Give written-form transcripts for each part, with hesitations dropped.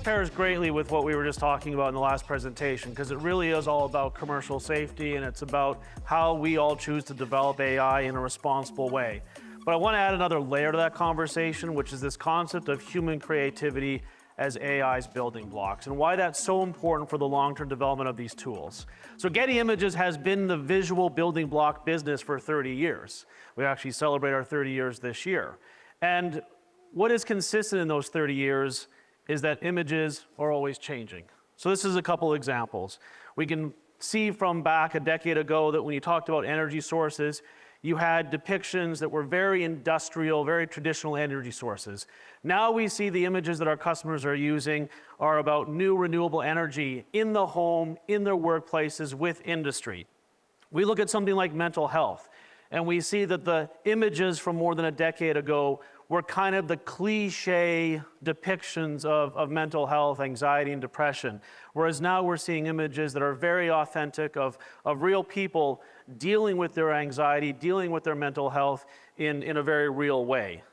pairs greatly with what we were just talking about in the last presentation, because it really is all about commercial safety, and it's about how we all choose to develop AI in a responsible way. But I want to add another layer to that conversation, which is this concept of human creativity as AI's building blocks, and why that's so important for the long-term development of these tools. So Getty Images has been the visual building block business for 30 years. We actually celebrate our 30 years this year. And what is consistent in those 30 years is that images are always changing. So this is a couple examples. We can see from back a decade ago that when you talked about energy sources, you had depictions that were very industrial, very traditional energy sources. Now we see the images that our customers are using are about new renewable energy in the home, in their workplaces, with industry. We look at something like mental health, and we see that the images from more than a decade ago were kind of the cliche depictions of mental health, anxiety, and depression. Whereas now we're seeing images that are very authentic of real people dealing with their anxiety, dealing with their mental health in a very real way.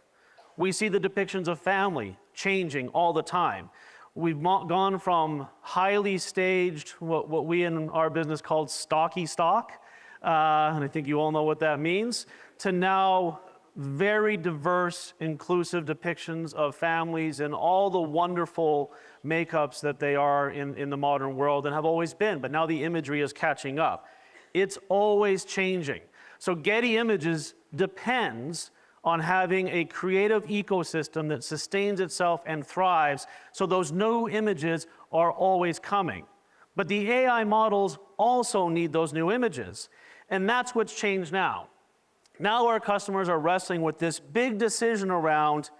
We see the depictions of family changing all the time. We've gone from highly staged, what we in our business called stocky stock, and I think you all know what that means, to now very diverse, inclusive depictions of families and all the wonderful makeups that they are in the modern world and have always been, but now the imagery is catching up. It's always changing. So Getty Images depends on having a creative ecosystem that sustains itself and thrives, so those new images are always coming. But the AI models also need those new images, and that's what's changed now. Now our customers are wrestling with this big decision around,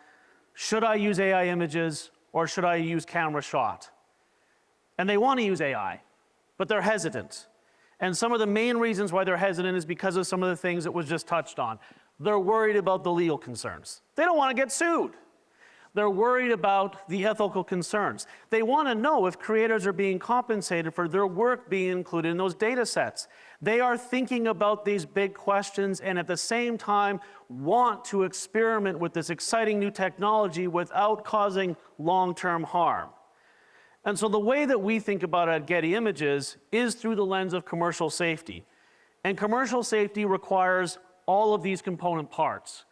should I use AI images or should I use camera shot? And they want to use AI, but they're hesitant. And some of the main reasons why they're hesitant is because of some of the things that was just touched on. They're worried about the legal concerns. They don't want to get sued. They're worried about the ethical concerns. They want to know if creators are being compensated for their work being included in those data sets. They are thinking about these big questions and at the same time want to experiment with this exciting new technology without causing long-term harm. And so the way that we think about it at Getty Images is through the lens of commercial safety. And commercial safety requires all of these component parts.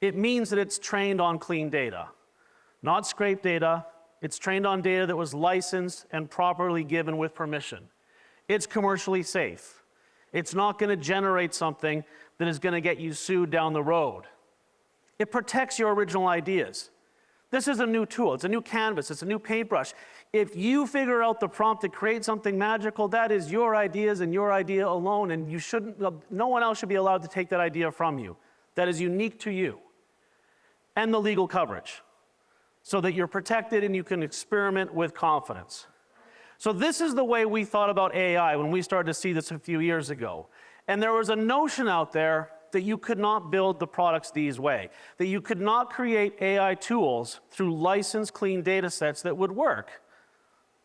It means that it's trained on clean data, not scraped data. It's trained on data that was licensed and properly given with permission. It's commercially safe. It's not going to generate something that is going to get you sued down the road. It protects your original ideas. This is a new tool. It's a new canvas. It's a new paintbrush. If you figure out the prompt to create something magical, that is your ideas and your idea alone, and no one else should be allowed to take that idea from you. That is unique to you. And the legal coverage, so that you're protected and you can experiment with confidence. So this is the way we thought about AI when we started to see this a few years ago. And there was a notion out there that you could not build the products these way, that you could not create AI tools through licensed clean data sets that would work.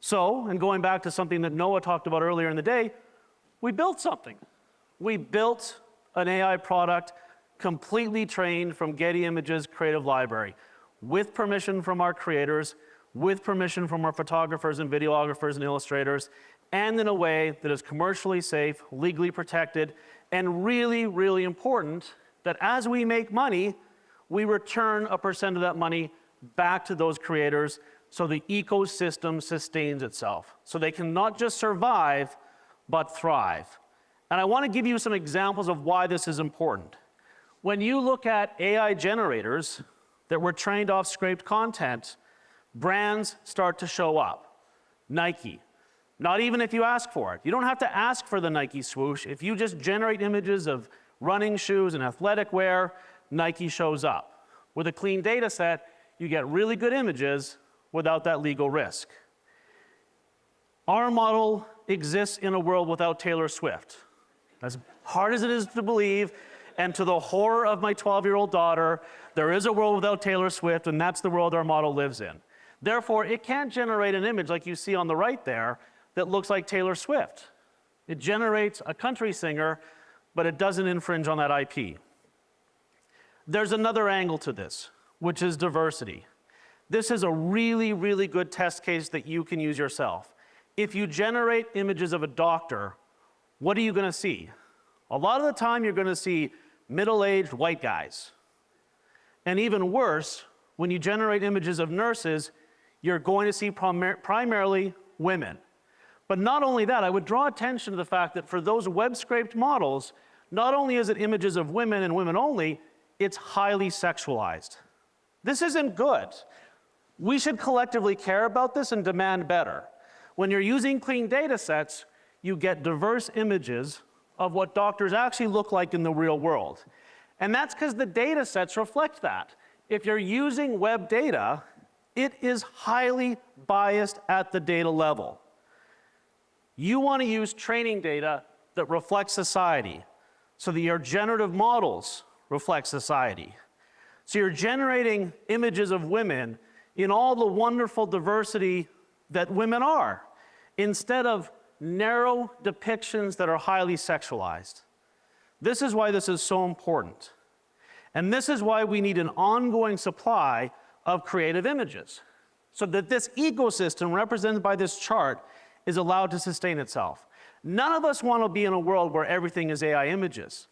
So, and going back to something that Noah talked about earlier in the day, we built something. We built an AI product completely trained from Getty Images Creative Library, with permission from our creators, with permission from our photographers and videographers and illustrators, and in a way that is commercially safe, legally protected, and really, really important that as we make money, we return a percent of that money back to those creators so the ecosystem sustains itself. So they can not just survive, but thrive. And I want to give you some examples of why this is important. When you look at AI generators that were trained off scraped content, brands start to show up. Nike. Not even if you ask for it. You don't have to ask for the Nike swoosh. If you just generate images of running shoes and athletic wear, Nike shows up. With a clean data set, you get really good images without that legal risk. Our model exists in a world without Taylor Swift. As hard as it is to believe, and to the horror of my 12-year-old daughter, there is a world without Taylor Swift, and that's the world our model lives in. Therefore, it can't generate an image like you see on the right there that looks like Taylor Swift. It generates a country singer, but it doesn't infringe on that IP. There's another angle to this, which is diversity. This is a really, really good test case that you can use yourself. If you generate images of a doctor, what are you going to see? A lot of the time, you're going to see middle-aged white guys. And even worse, when you generate images of nurses, you're going to see primarily women. But not only that, I would draw attention to the fact that for those web-scraped models, not only is it images of women and women only, it's highly sexualized. This isn't good. We should collectively care about this and demand better. When you're using clean data sets, you get diverse images of what doctors actually look like in the real world. And that's because the data sets reflect that. If you're using web data, it is highly biased at the data level. You want to use training data that reflects society so that your generative models reflect society. So you're generating images of women in all the wonderful diversity that women are, instead of narrow depictions that are highly sexualized. This is why this is so important. And this is why we need an ongoing supply of creative images, so that this ecosystem represented by this chart is allowed to sustain itself. None of us want to be in a world where everything is AI images.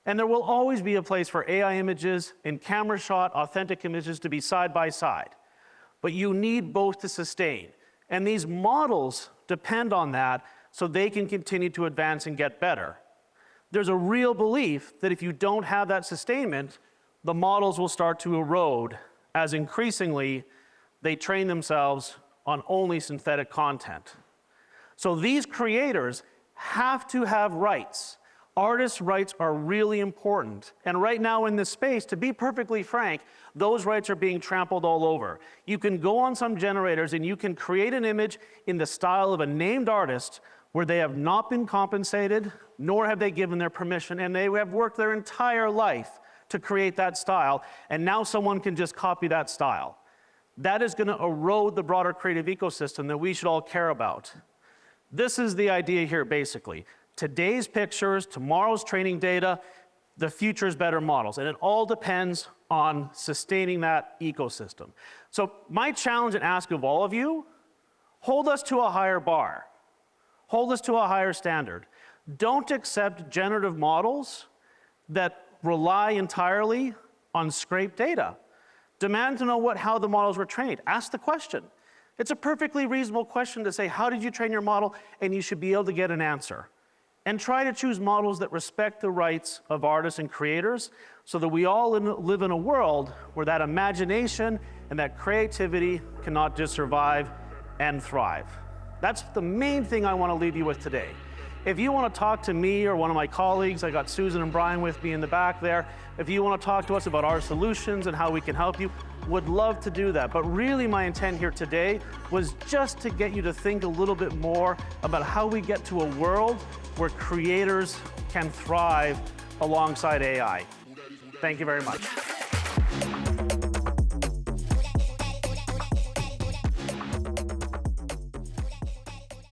And there will always be a place for AI images and camera shot authentic images to be side by side. But you need both to sustain. And these models depend on that so they can continue to advance and get better. There's a real belief that if you don't have that sustainment, the models will start to erode as increasingly they train themselves on only synthetic content. So these creators have to have rights. Artists' rights are really important. And right now in this space, to be perfectly frank, those rights are being trampled all over. You can go on some generators and you can create an image in the style of a named artist where they have not been compensated, nor have they given their permission, and they have worked their entire life to create that style, and now someone can just copy that style. That is going to erode the broader creative ecosystem that we should all care about. This is the idea here, basically. Today's pictures, tomorrow's training data, the future's better models. And it all depends on sustaining that ecosystem. So my challenge and ask of all of you, hold us to a higher bar. Hold us to a higher standard. Don't accept generative models that rely entirely on scraped data. Demand to know how the models were trained. Ask the question. It's a perfectly reasonable question to say, how did you train your model? And you should be able to get an answer. And try to choose models that respect the rights of artists and creators so that we all live in a world where that imagination and that creativity cannot just survive and thrive. That's the main thing I want to leave you with today. If you want to talk to me or one of my colleagues, I got Susan and Brian with me in the back there. If you want to talk to us about our solutions and how we can help you, would love to do that. But really my intent here today was just to get you to think a little bit more about how we get to a world where creators can thrive alongside AI. Thank you very much.